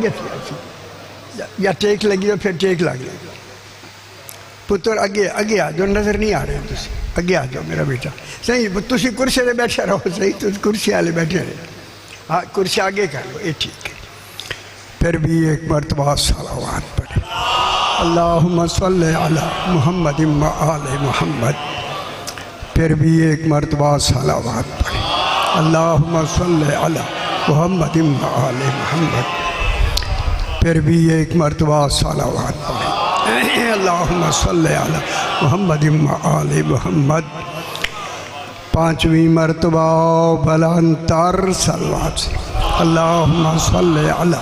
अगे थी या टेक लगी तो फिर टेक लग गई। पुत्र अगे अगे आ जाओ, नजर नहीं आ रहे तुम, अगे आ जाओ मेरा बेटा। सही तुम कुर्सी पर बैठे रहो, सही तुम कुर्सी वाले बैठे रहे। हाँ कुर्सी आगे कर लो, ये ठीक है। फिर भी एक मरतबा सलावत पढ़े, अल्लाहुम्मा सल्ली अला मुहम्मद व आले मुहम्मद। फिर भी एक मरतबा सलावत पढ़े, अल्लाहुम्मा सल्ली अला मुहम्मद व आले मुहम्मद। फिर भी एक मरतबा सलावत पढ़े, अल्लाहुम्मा सल्ली अला मुहम्मद व आले मुहम्मद। पांचवी मरतबा बलंतर सलावत, अल्लाहुम्मा सल्ली अला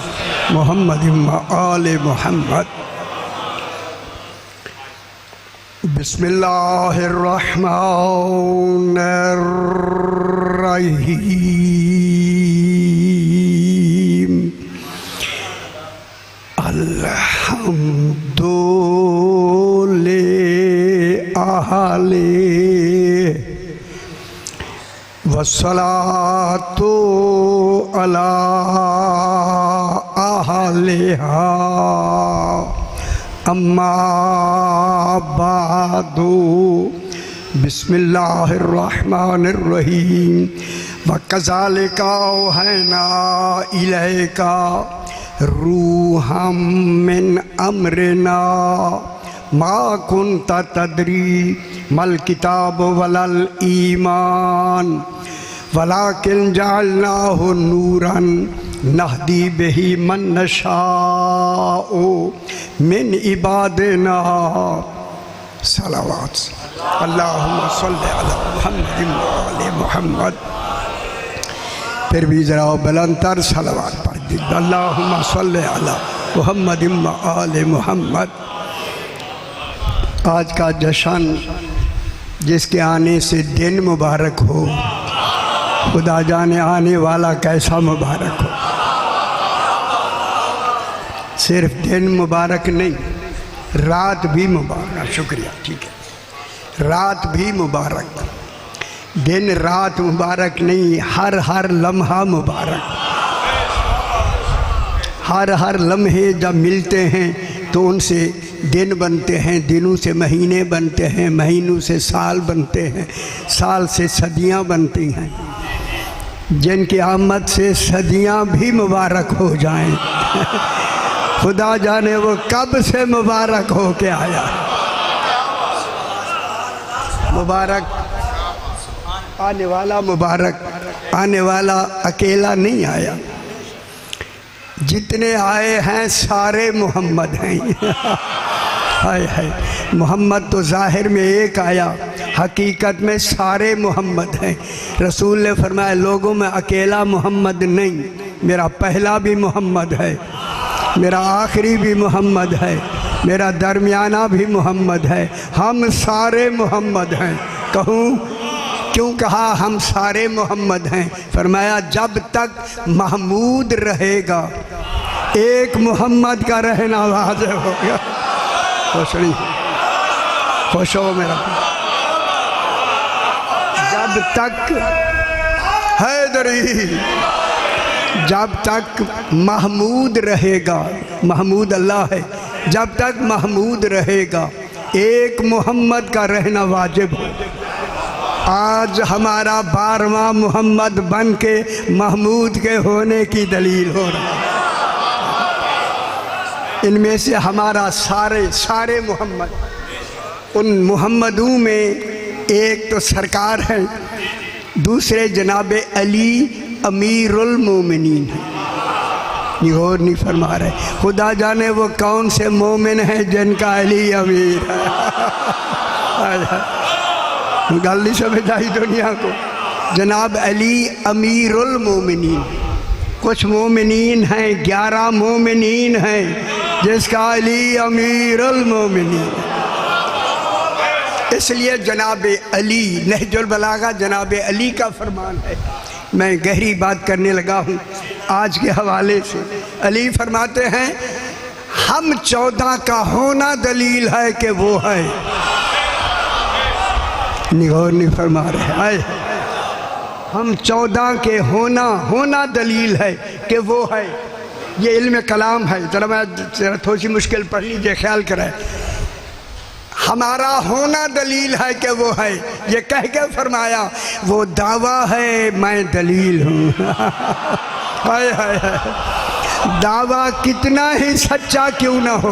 मुहम्मद व आले मुहम्मद। बिस्मिल्लाहिर रहमानिर रहीम, अल्हम्दुलिल्लाहि वस्सलातु अला अहलिहा अम्मा बादु। बिस्मिल्लाहिर रहमानिर रहीम, वकज़ालिका औहैना इलैका रूहम मिन अम्रिना मा कुन्ता तदरी मल किताब वलल ईमान वलाकिन जअलनाहु नूरन नहदी बिही मन नशाओ मिन इबादिना। सलावत, अल्लाहुम्मा सल्ली अला मुहम्मद व आले मुहम्मद। फिर भी ज़रा बुलंदतर सलावत पढ़ दीजिए, अल्लाहुम्मा सल्ली अला मुहम्मद व आले मुहम्मद। आज का जश्न जिसके आने से दिन मुबारक हो, खुदा जाने आने वाला कैसा मुबारक हो। सिर्फ दिन मुबारक नहीं, रात भी मुबारक। शुक्रिया, ठीक है, रात भी मुबारक। दिन रात मुबारक नहीं, हर लम्हा मुबारक। हर लम्हे जब मिलते हैं तो उनसे दिन बनते हैं, दिनों से महीने बनते हैं, महीनों से साल बनते हैं, साल से सदियां बनती हैं। जिनकी आमद से सदियां भी मुबारक हो जाएं, खुदा जाने वो कब से मुबारक हो के आया। मुबारक आने वाला, मुबारक आने वाला अकेला नहीं आया, जितने आए हैं सारे मोहम्मद हैं। हाय हाय, मोहम्मद तो ज़ाहिर में एक आया, हकीकत में सारे मोहम्मद हैं। रसूल ने फरमाया लोगों में अकेला मोहम्मद नहीं, मेरा पहला भी मोहम्मद है, मेरा आखिरी भी मोहम्मद है, मेरा दरमियाना भी मोहम्मद है, हम सारे मोहम्मद हैं। कहूँ क्यों कहा हम सारे मोहम्मद हैं? फरमाया जब तक महमूद रहेगा एक मोहम्मद का रहना वाजिब होगा। खुश हो मेरा। जब तक हैदरी, जब तक महमूद रहेगा, महमूद अल्लाह है, जब तक महमूद रहेगा एक मोहम्मद का रहना वाजिब हो। आज हमारा 12वां मोहम्मद बन के महमूद के होने की दलील हो रहा है। इनमें से हमारा सारे मोहम्मद, उन मोहम्मदों में एक तो सरकार है, दूसरे जनाब अली अमीरुल मोमिनीन है। गौर नहीं फरमा रहे, खुदा जाने वो कौन से मोमिन हैं जिनका अली अमीर है। गल नहीं समझ आई दुनिया को। जनाब अली अमीरुल मोमिनीन, कुछ मोमिनीन हैं, 11 मोमिनीन हैं जिसका अली अमीरुल मोमिनीन। इसलिए जनाब अली, नहजुल बलागा जनाब अली का फरमान है। मैं गहरी बात करने लगा हूँ आज के हवाले से। अली फरमाते हैं हम 14 का होना दलील है कि वो है। निगौर नहीं फरमा रहे हैं, हम 14 के होना दलील है कि वो है। ये इल्म कलाम है। जरा मैं थोड़ी सी मुश्किल पढ़ लीजिए, ख्याल करें। हमारा होना दलील है कि वो है, ये कह के फरमाया वो दावा है मैं दलील हूँ। हाय हाय हाय। दावा कितना ही सच्चा क्यों ना हो,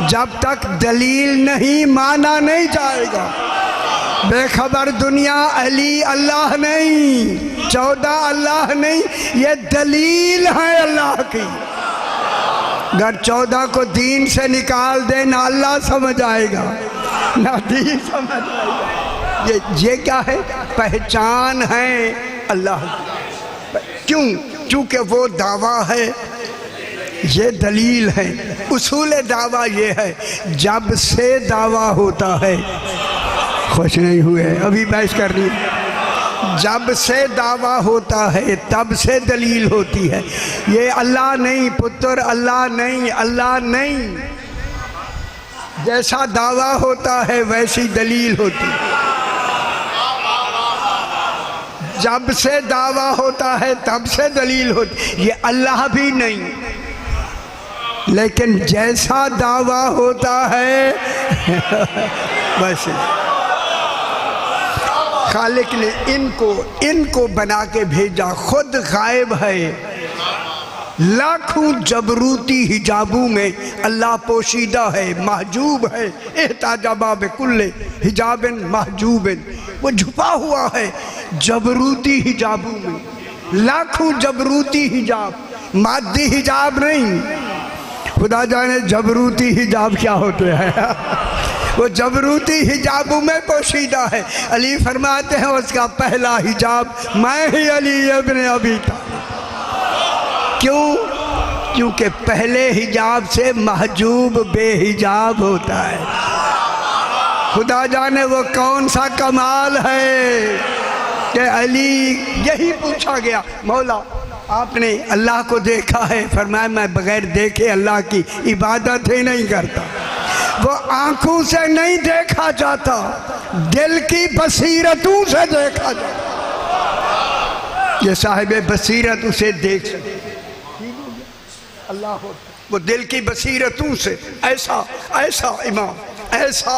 जब तक दलील नहीं माना नहीं जाएगा। बेखबर दुनिया अली अल्लाह नहीं, 14 अल्लाह नहीं, ये दलील है अल्लाह की। अगर 14 को दीन से निकाल दे ना अल्लाह समझ आएगा ना दीन समझ आएगा। ये क्या है? पहचान है अल्लाह की। क्यों? क्योंकि वो दावा है, ये दलील है। उसूल दावा ये है, जब से दावा होता है, खुश नहीं हुए अभी बहस कर रही, जब से दावा होता है तब से दलील होती है। ये अल्लाह नहीं पुत्र, अल्लाह नहीं, अल्लाह नहीं। जैसा दावा होता है वैसी दलील होती है। जब से दावा होता है तब से दलील होती। ये अल्लाह भी नहीं, लेकिन जैसा दावा होता है बस खालिक ने इनको बना के भेजा, खुद गायब है। लाखों जबरूती हिजाबों में अल्लाह पोशीदा है, महजूब है। एहताजाबा बिकुल्ले हिजाबिन महजूबिन, वो छुपा हुआ है जबरूती हिजाबों में। लाखों जबरूती हिजाब, मादी हिजाब नहीं। खुदा जाने जबरूती हिजाब क्या होते हैं। वो जबरूती हिजाबों में पोशीदा है। अली फरमाते हैं उसका पहला हिजाब मैं ही अली इब्न अबी तालिब। क्यों? क्योंकि पहले हिजाब से महजूब बेहिजाब होता है। खुदा जाने वो कौन सा कमाल है कि अली, यही पूछा गया मौला आपने अल्लाह को देखा है? फरमाया मैं बगैर देखे अल्लाह की इबादत ही नहीं करता। वो आंखों से नहीं देखा जाता, दिल की बसीरतों से देखा जाता। ये साहिब बसीरत उसे देख सके, अल्लाह हो, वो दिल की बसीरतों से। ऐसा ऐसा इमाम, ऐसा।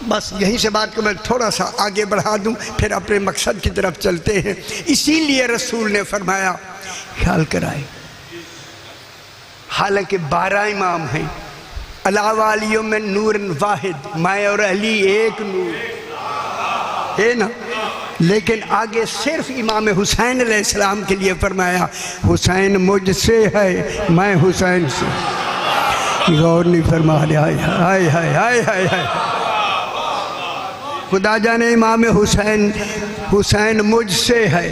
बस यहीं से बात को मैं थोड़ा सा आगे बढ़ा दूं, फिर अपने मकसद की तरफ चलते हैं। इसीलिए रसूल ने फरमाया ख्याल कराए, हालांकि 12 इमाम हैं, अलावा अलियों में नूर वाहिद, मैं और अली एक नूर है ना। लेकिन आगे सिर्फ इमाम हुसैन अलैहिस्सलाम के लिए फरमाया हुसैन मुझसे है, मैं हुसैन से। गौर नहीं फरमा रहे। हाय हाय हाय हाय हाय हाय। खुदा जाने इमाम हुसैन मुझसे है।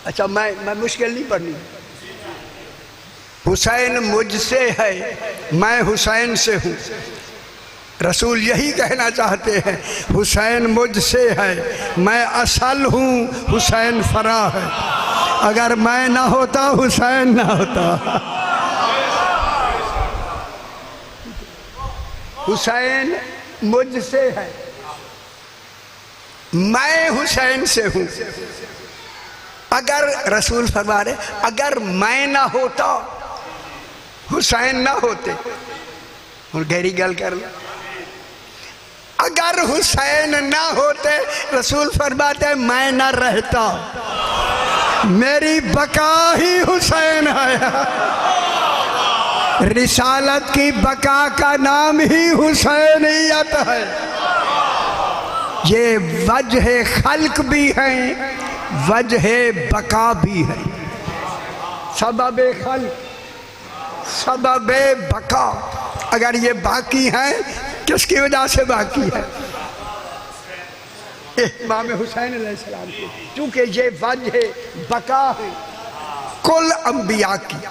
अच्छा मैं मुश्किल नहीं पढ़नी। हुसैन मुझसे है, मैं हुसैन से हूँ। रसूल यही कहना चाहते हैं, हुसैन मुझसे है, मैं असल हूँ, हुसैन फरा है। अगर मैं ना होता हुसैन ना होता। हुसैन मुझसे है, मैं हुसैन से हूँ। अगर रसूल फरमा रहे, अगर मैं ना होता, हुसैन ना होते। और गहरी गल कर लो, अगर हुसैन ना होते, रसूल फरमाते मैं ना रहता। मेरी बका ही हुसैन है। रिसालत की बका का नाम ही हुसैनियत है। ये वजह खल्क भी है, वजह बका भी है। सबब खल्क, सबब बका। अगर ये बाकी है, किसकी वजह से बाकी है? इमाम हुसैन अलैहिस्सलाम की, क्योंकि ये वजह बका है कुल अंबिया की।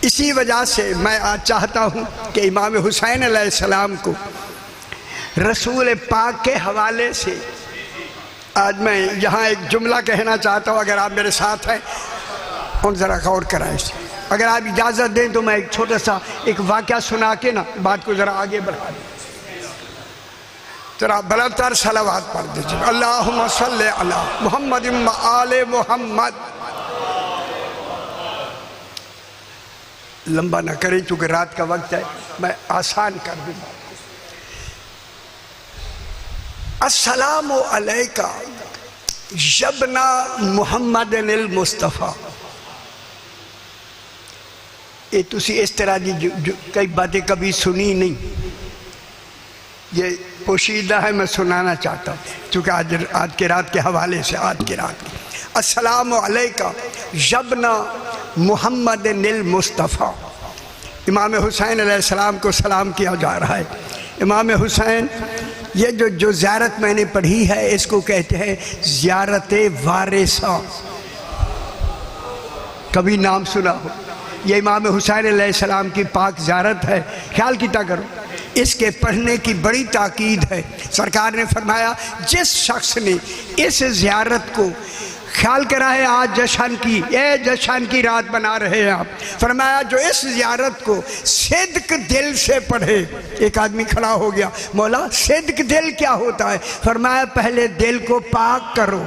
इसी वजह से मैं आज चाहता हूँ कि इमाम हुसैन अलैहिस्सलाम को रसूल पाक के हवाले से आज मैं यहाँ एक जुमला कहना चाहता हूँ। अगर आप मेरे साथ हैं और ज़रा गौर कराएं। अगर आप इजाज़त दें तो मैं एक छोटा सा एक वाक़या सुना के ना बात को ज़रा आगे बढ़ा दूँ। ज़रा बलतर सलावत पढ़ दीजिए। अल्लाहुम्मा सल्ली अला मुहम्मद व आले मुहम्मद। लंबा ना करें क्योंकि रात का वक्त है, मैं आसान कर दूंगा। अस्सलामु अलैका जबना मुहम्मद निल मुस्तफ़ा। ये तुसी इस तरह की कई बातें कभी सुनी नहीं, ये पोशीदा है, मैं सुनाना चाहता हूँ क्योंकि आज के रात के हवाले से। आज की रात अस्सलामु अलैका जबना मुहम्मद निल मुस्तफ़ा। इमाम हुसैन अलैहिस्सलाम को सलाम किया जा रहा है। इमाम हुसैन, ये जो ज़ियारत मैंने पढ़ी है इसको कहते हैं ज़ियारत वारिसा। कभी नाम सुना हो? ये इमाम हुसैन अलैहिस्सलाम की पाक ज़ियारत है। ख्याल किया करो, इसके पढ़ने की बड़ी ताकीद है। सरकार ने फरमाया जिस शख्स ने इस ज़ियारत को ख्याल करा है, आज जश्न की, ये जश्न की रात बना रहे हैं आप, फरमाया जो इस ज़ियारत को सिद्क दिल से पढ़े। एक आदमी खड़ा हो गया, मौला सिद्क दिल क्या होता है? फरमाया पहले दिल को पाक करो,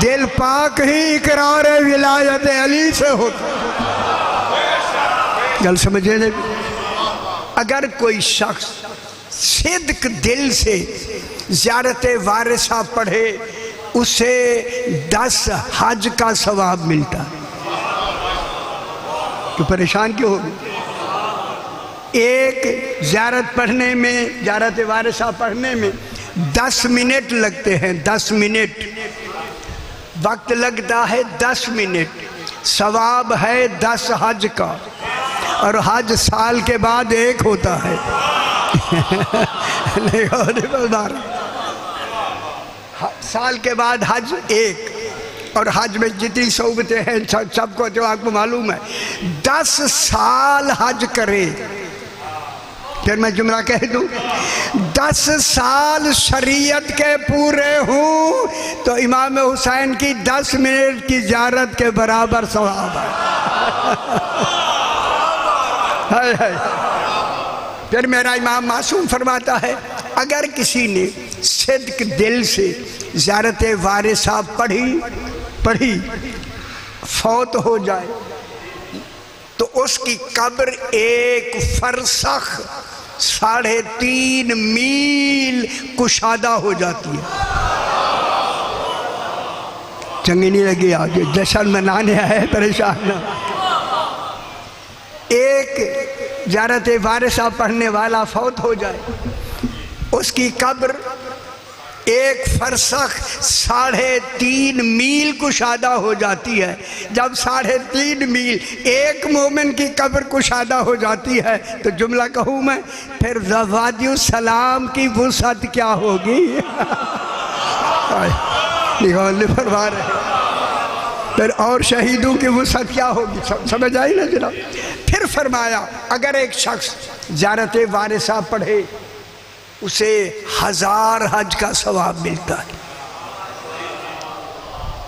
दिल पाक ही इकरार विलायत अली से होता है। गल समझे नहीं? अगर कोई शख्स सिद्क दिल से ज़ियारत वारिसा पढ़े उसे 10 हज का सवाब मिलता है। तो परेशान क्यों हो? एक ज़ियारत पढ़ने में, ज़ियारत वारिसा पढ़ने में 10 मिनट लगते हैं। 10 मिनट वक्त लगता है, 10 मिनट। सवाब है 10 हज का, और हज साल के बाद एक होता है। साल के बाद हज एक, और हज में जितनी सोबतें हैं सबको जो आपको मालूम है। 10 साल हज करे, फिर मैं जुमला कह दूं, 10 साल शरीयत के पूरे हूँ तो इमाम हुसैन की 10 मिनट की ज़ियारत के बराबर सवाब है। फिर मेरा इमाम मासूम फरमाता है अगर किसी ने सिद्क दिल से ज़ियारत वारिसा पढ़ी फौत हो जाए तो उसकी कब्र 1 फरसख 3.5 मील कुशादा हो जाती है। चंगी नहीं लगी? आगे जश्न मनाने आए, परेशान ना। एक ज़ियारत वारिसा पढ़ने वाला फौत हो जाए, उसकी कब्र 1 फरसख 3.5 मील कुशादा हो जाती है। जब 3.5 मील एक मोमिन की कब्र कुशादा हो जाती है तो जुमला कहूँ मैं, फिर ज़वादियो सलाम की वुसअत क्या होगी? फरमा रहे। फिर और शहीदों की वुसअत क्या होगी? समझ आई ना जनाब? फिर फरमाया अगर एक शख्स ज़ियारत वारिसा पढ़े उसे 1000 हज का सवाब मिलता है।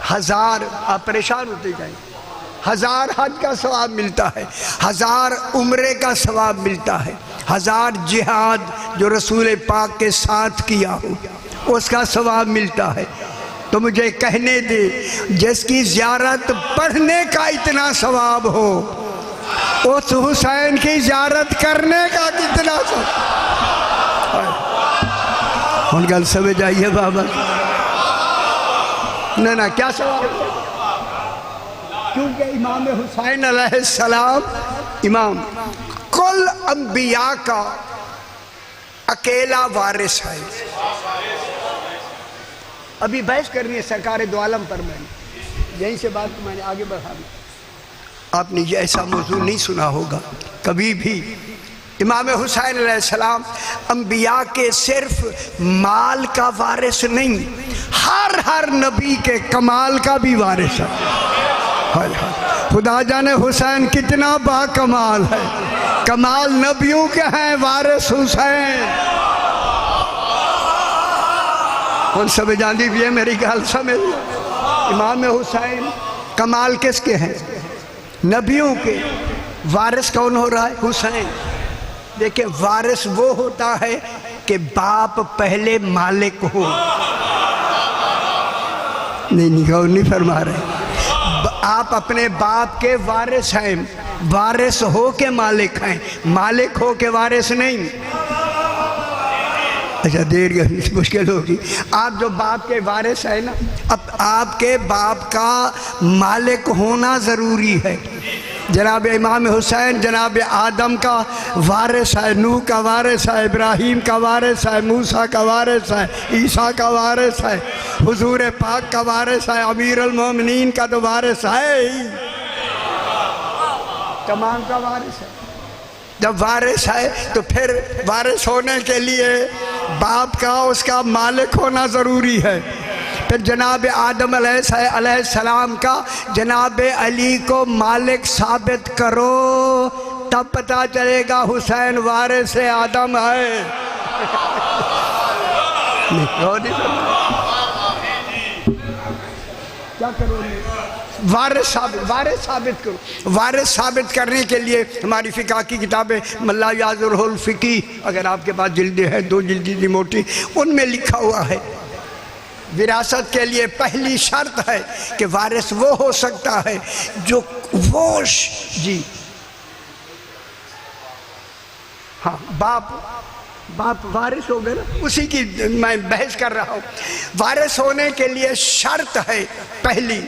1000, आप परेशान होते जाएंगे, 1000 हज का सवाब मिलता है, 1000 उम्रे का सवाब मिलता है, 1000 जिहाद जो रसूल पाक के साथ किया हो उसका सवाब मिलता है। तो मुझे कहने दे, जिसकी ज़ियारत पढ़ने का इतना सवाब हो उस हुसैन की ज़ियारत करने का कितना सवाब? उन गल समझ आइए बाबा। ना क्या सवाल? क्योंकि इमाम हुसैन अलैहिस्सलाम इमाम कुल अंबिया का अकेला वारिस है। अभी बहस करनी है सरकार दो आलम पर, मैंने यहीं से बात को मैंने आगे बढ़ानी। आपने ये ऐसा मौजू नहीं सुना होगा कभी भी। इमाम हुसैन अलैहिस्सलाम अंबिया के सिर्फ माल का वारिस नहीं, हर नबी के कमाल का भी वारिस है। खुदा जाने हुसैन कितना बाकमाल है। कमाल नबियों के हैं, वारिस हुसैन। कौन समझ आती भी है मेरी गल? समझ। इमाम हुसैन कमाल किसके हैं? नबियों के। वारिस कौन हो रहा है? हुसैन। देखिए, वारिस वो होता है कि बाप पहले मालिक हो। नहीं फरमा रहे। आप अपने बाप के वारिस हैं। वारिस हो के मालिक हैं, मालिक हो के वारिस नहीं। अच्छा देर मुश्किल होगी। आप जो बाप के वारिस है ना, अब आपके बाप का मालिक होना ज़रूरी है। जनाब इमाम हुसैन जनाब आदम का वारिस है, नूह का वारिस है, इब्राहीम का वारिस है, मूसा का वारिस है, ईसा का वारिस है, हुजूर पाक का वारिस है, अमीरुल मोमिनीन का तो वारिस है ही, तमाम का वारिस है। जब वारिस है तो फिर वारिस होने के लिए बाप का उसका मालिक होना ज़रूरी है। फिर जनाब आदम अलैहिस्सलाम का जनाब अली को मालिक साबित करो, तब पता चलेगा हुसैन वारिस आदम है। क्या करोगे? वारिस साबित करो। वारिस साबित करने के लिए हमारी फ़िक़ह की किताबें मल्ला याज़ुल फ़िक़ी, अगर आपके पास जिल्दें हैं, 2 जिल्दी मोटी, उनमें लिखा हुआ है विरासत के लिए पहली शर्त है कि वारिस वो हो सकता है जो वोश जी, हाँ बाप वारिस हो गए ना, उसी की मैं बहस कर रहा हूँ। वारिस होने के लिए शर्त है पहली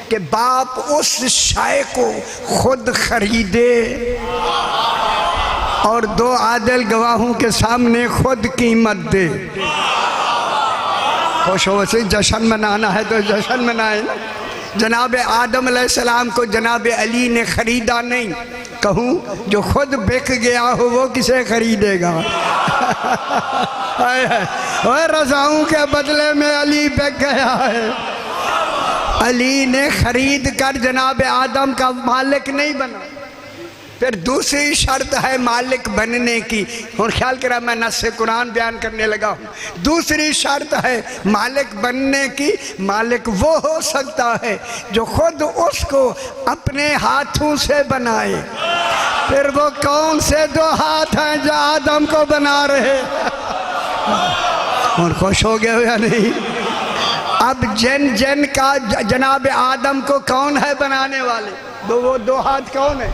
कि बाप उस शाय को खुद खरीदे और 2 आदिल गवाहों के सामने खुद कीमत दे। खुश हो से जश्न मनाना है तो जश्न मनाए ना। जनाब आदम अलैहिस्सलाम को जनाब अली ने ख़रीदा नहीं, कहूँ जो खुद बिक गया हो वो किसे खरीदेगा? और रज़ाओं के बदले में अली बिक गया है। अली ने खरीद कर जनाब आदम का मालिक नहीं बना। फिर दूसरी शर्त है मालिक बनने की, और ख्याल करा मैं नस्स कुरान बयान करने लगा हूँ। दूसरी शर्त है मालिक बनने की, मालिक वो हो सकता है जो खुद उसको अपने हाथों से बनाए। फिर वो कौन से 2 हाथ हैं जो आदम को बना रहे? और खुश हो गए हो या नहीं? अब जन का जनाब आदम को कौन है बनाने वाले? वो 2 हाथ कौन है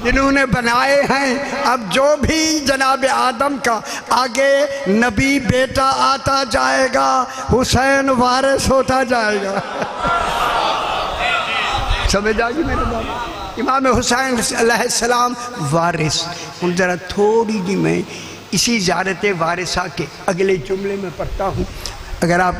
जिन्होंने बनाए हैं? अब जो भी जनाब आदम का आगे नबी बेटा आता जाएगा, हुसैन वारिस होता जाएगा। समझ आ गई मेरे बाबा? इमाम हुसैन अलैहिस्सलाम वारिस। उन ज़रा थोड़ी जी मैं इसी ज़ारत वारिसा के अगले जुमले में पढ़ता हूँ। अगर आप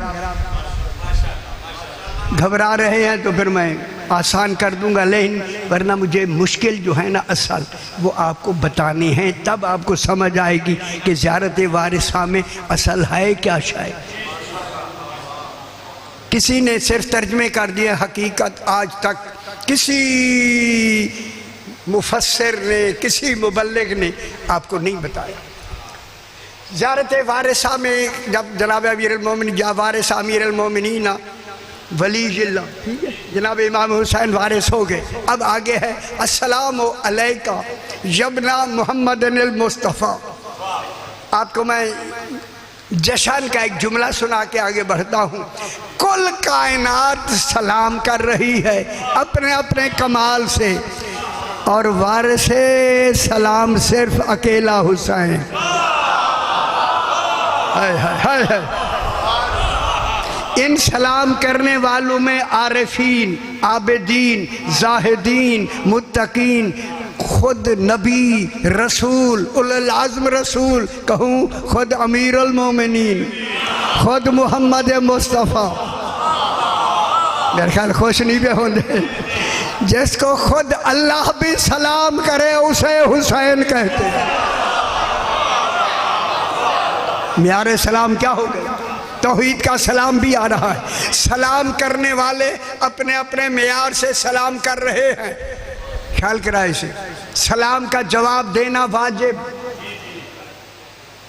घबरा रहे हैं तो फिर मैं आसान कर दूंगा, लेकिन वरना मुझे मुश्किल जो है ना असल वो आपको बतानी है, तब आपको समझ आएगी कि ज़ियारत वारिसा में असल है क्या शायद। किसी ने सिर्फ तर्जमे कर दिया, हकीकत आज तक किसी मुफस्सिर ने, किसी मुबल्लिग ने आपको नहीं बताया। ज़ियारत वारिसा में जब जनाब अमीरुल मोमिनीन या वारिस अमीरुल मोमिनीन वलीजिल्ला, ठीक है, जनाब इमाम हुसैन वारिस हो गए। अब आगे है अस्सलामु अलैका यब्ना मुहम्मदिल मुस्तफ़ा। आपको मैं जशन का एक जुमला सुना के आगे बढ़ता हूँ। कुल कायनात सलाम कर रही है अपने अपने कमाल से, और वारिस सलाम सिर्फ अकेला हुसैन। हाय हाय हाय हाय। इन सलाम करने वालों में आरिफीन, आबिदीन, जाहिदीन, मुत्तकीन, खुद नबी, रसूल, उलुल आज़्म रसूल, कहूँ खुद अमीरुल मोमिनीन, खुद मोहम्मद मुस्तफ़ा। मेरे ख्याल खुश नहीं भी होंगे। जिसको खुद अल्लाह भी सलाम करे उसे हुसैन कहते हैं। म्यारे सलाम क्या हो गया? तौहीद का सलाम भी आ रहा है। सलाम करने वाले अपने अपने मेयार से सलाम कर रहे हैं। ख्याल कराए से सलाम का जवाब देना वाजिब।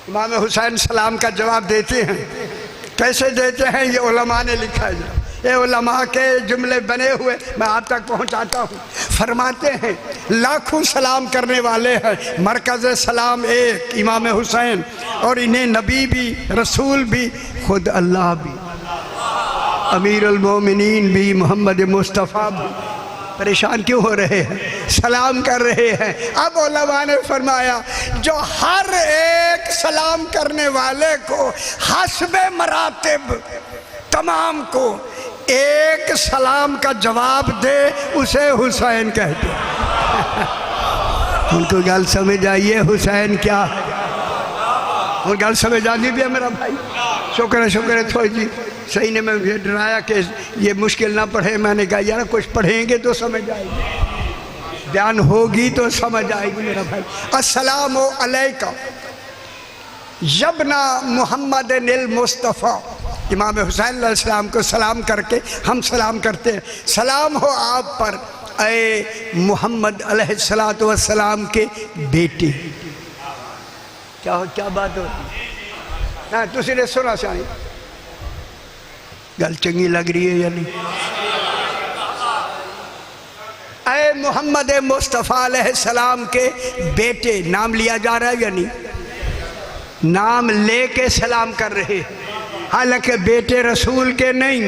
इमाम हुसैन सलाम का जवाब देते हैं। कैसे देते हैं ये उलमा ने लिखा है। ये उलमा के जुमले बने हुए मैं आप तक पहुंचाता हूँ। फरमाते हैं लाखों सलाम करने वाले हैं, मरकज़ सलाम एक इमाम हुसैन, और इन्हें नबी भी, रसूल भी, खुद अल्लाह भी, अमीरुल मोमिनीन भी, मोहम्मद मुस्तफ़ा भी। परेशान क्यों हो रहे हैं? सलाम कर रहे हैं। अब उलमा ने फरमाया जो हर एक सलाम करने वाले को हस्बे मरातिब तमाम को एक सलाम का जवाब दे उसे हुसैन कहते हैं। उनको गल समझ आइए हुसैन क्या है, और गल समझ आनी भी है मेरा भाई। शुक्र है थोड़ी जी सही ने मैं डराया कि ये मुश्किल ना पढ़े। मैंने कहा यार कुछ पढ़ेंगे तो समझ आएगी, बयान होगी तो समझ आएगी मेरा भाई। अस्सलामु अलैका यब्ना मुहम्मद निल मुस्तफ़ा, इमाम हुसैन अलैहिस्सलाम को सलाम करके हम सलाम करते हैं, सलाम हो आप पर ए मोहम्मद अलैहिस्सलातु वस्सलाम के बेटे। क्या बात होती है, तुसी ने सुना सारी गल चंगी लग रही है या नहीं? ए मोहम्मद मुस्तफ़ा अलैहिस्सलाम के बेटे, नाम लिया जा रहा है या नहीं? नाम लेके सलाम कर रहे हैं, हालांकि बेटे रसूल के नहीं,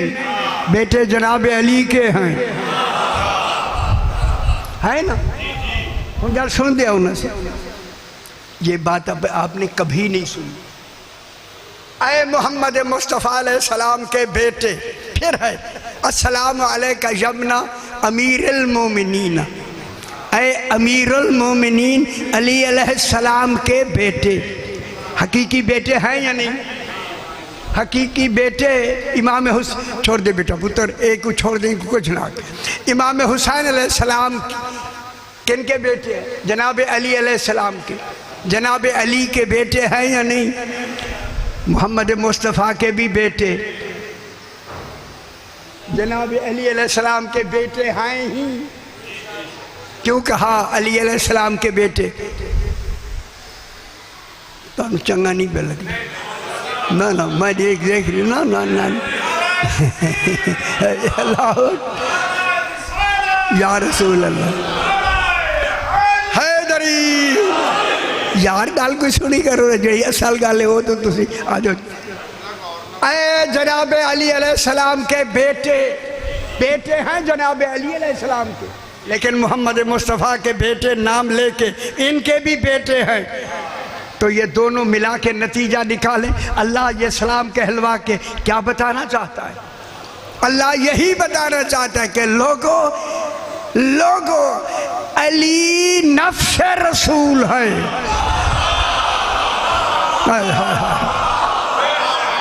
बेटे जनाब अली के हैं, है ना? हम गल सुन दिया उनसे, ये बात अब आपने कभी नहीं सुनी। ऐ मोहम्मद मुस्तफ़ा अलैहिस्सलाम के बेटे, फिर है अस्सलामु अलैका यब्ना अमीरुल मोमिनीन, ऐ अमीरुल मोमिनीन अली अलैहिस्सलाम के बेटे। हकीकी बेटे हैं या नहीं? हकीकी बेटे इमाम हुसैन, छोड़ दे बेटा पुत्र, एक को छोड़ दे कुछ ना। इमाम हुसैन अलैहिस्सलाम किन के बेटे हैं? जनाब अली अलैहिस्सलाम के। जनाब अली के बेटे हैं या नहीं? मोहम्मद मुस्तफ़ा के भी बेटे जनाब अली अलैहिस्सलाम के बेटे हैं ही। क्यों कहा अली अलैहिस्सलाम के बेटे? तो चंगा नहीं पे लग ना ना, मैं देख रही ना ना ना अल्लाह या रसूल अल्लाह हैदरी। यार गल कोई सुनी करो जी, असल गल है वो तो तुसी आ जाओ। ऐ जनाब अली अलैहिस्सलाम के बेटे, बेटे हैं जनाब अली अलैहिस्सलाम के, लेकिन मोहम्मद मुस्तफ़ा के बेटे नाम लेके इनके भी बेटे हैं। तो ये दोनों मिला के नतीजा निकालें। अल्लाह ये सलाम कहलवा के क्या बताना चाहता है? अल्लाह यही बताना चाहता है कि लोगों अली नफ्स रसूल है।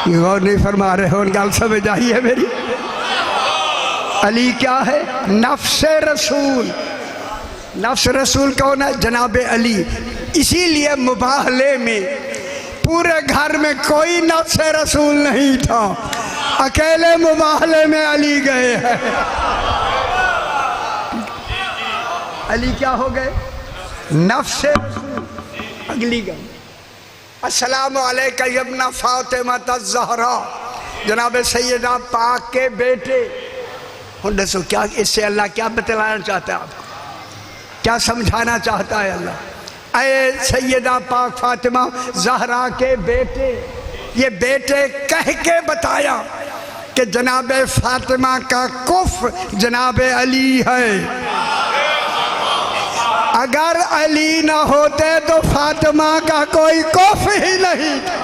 गौर नहीं फरमा रहे हो, गल समझ आई है मेरी? अली क्या है? नफ्स रसूल। नफ्स रसूल कौन है? जनाब अली। इसीलिए मुबाहले में पूरे घर में कोई नफ्स रसूल नहीं था, अकेले मुबाहले में अली गए हैं। अली क्या हो गए? नफ्स रसूल। अगली गल अस्सलामु अलैका यब्ना फातिमा ज़हरा, जनाब सैयदा पाक के बेटे। हम दसो क्या इससे अल्लाह क्या बतलाना चाहता है आपको, क्या समझाना चाहता है अल्लाह? ऐ सैयदा पाक फातिमा ज़हरा के बेटे, ये बेटे कह के बताया कि जनाब फातिमा का कुफ जनाब अली है। अगर अली ना होते तो फातिमा का कोई कुफ ही नहीं था।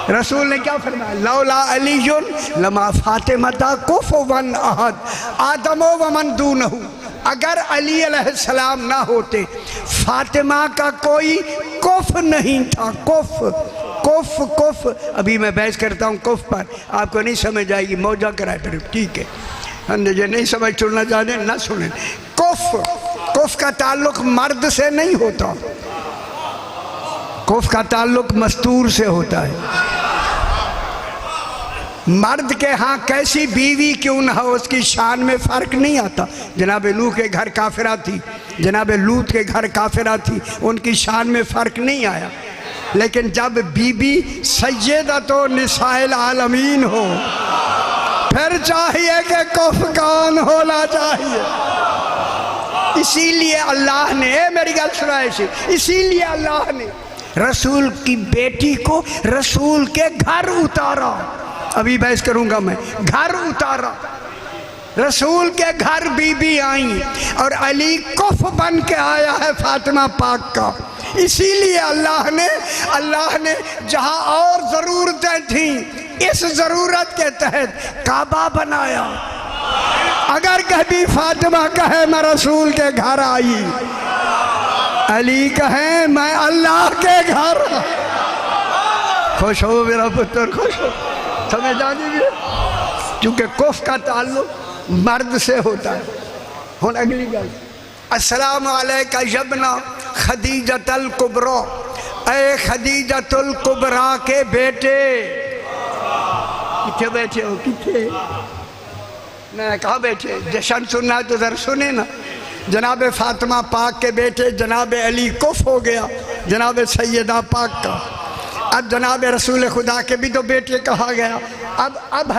रसूल ने क्या फरमाया? लौला अलीयुन लमा फातिमा कुफुवन अहद आदमो व मन दूनहु। अगर अली अलैहिस्सलाम ना होते फातिमा का कोई कुफ नहीं था। कुफ कुफ कुफ, अभी मैं बहस करता हूँ कुफ पर, आपको नहीं समझ आएगी, मौजा कराए फिर ठीक है। जो नहीं समझ सुनना चाहते ना सुने। कुफ का ताल्लुक मर्द से नहीं होता, कुफ का ताल्लुक मस्तूर से होता है। मर्द के हाँ कैसी बीवी क्यों ना हो उसकी शान में फ़र्क नहीं आता। जनाब लूत के घर काफिरा थी, जनाब लूत के घर काफिरा थी, उनकी शान में फ़र्क नहीं आया। लेकिन जब बीबी सैयदतो निसाइल आलमीन हो फिर चाहिए कि कुफ कौन होना चाहिए। इसीलिए अल्लाह ने, मेरी गल सुनाए, इसीलिए अल्लाह ने रसूल की बेटी को रसूल के घर उतारा। अभी बहस करूंगा मैं, घर उतारा। रसूल के घर बीबी आई और अली कुफ बन के आया है फातिमा पाक का। इसीलिए अल्लाह ने जहां और ज़रूरतें थीं, इस ज़रूरत के तहत काबा बनाया। अगर कभी फातिमा कहे मैं रसूल के घर आई, अली कहे मैं अल्लाह के घर। खुश हो मेरा पुत्र, खुश हो। समझ आ गई? क्योंकि कुफ का ताल्लुक मर्द से होता है। हुन अगली गल, अस्सलाम अलैका यब्ना खदीजतुल कुबरा, ए खदीजतुल कुबरा के बेटे। किथे बैठे हो? किथे? मैं कहा बैठे? जश्न सुनना है तो जरा सुने ना। जनाब फातिमा पाक के बेटे जनाब अली कुफ हो गया, जनाब सैयदा पाक का। अब जनाब रसूल खुदा के भी तो बेटे कहा गया। अब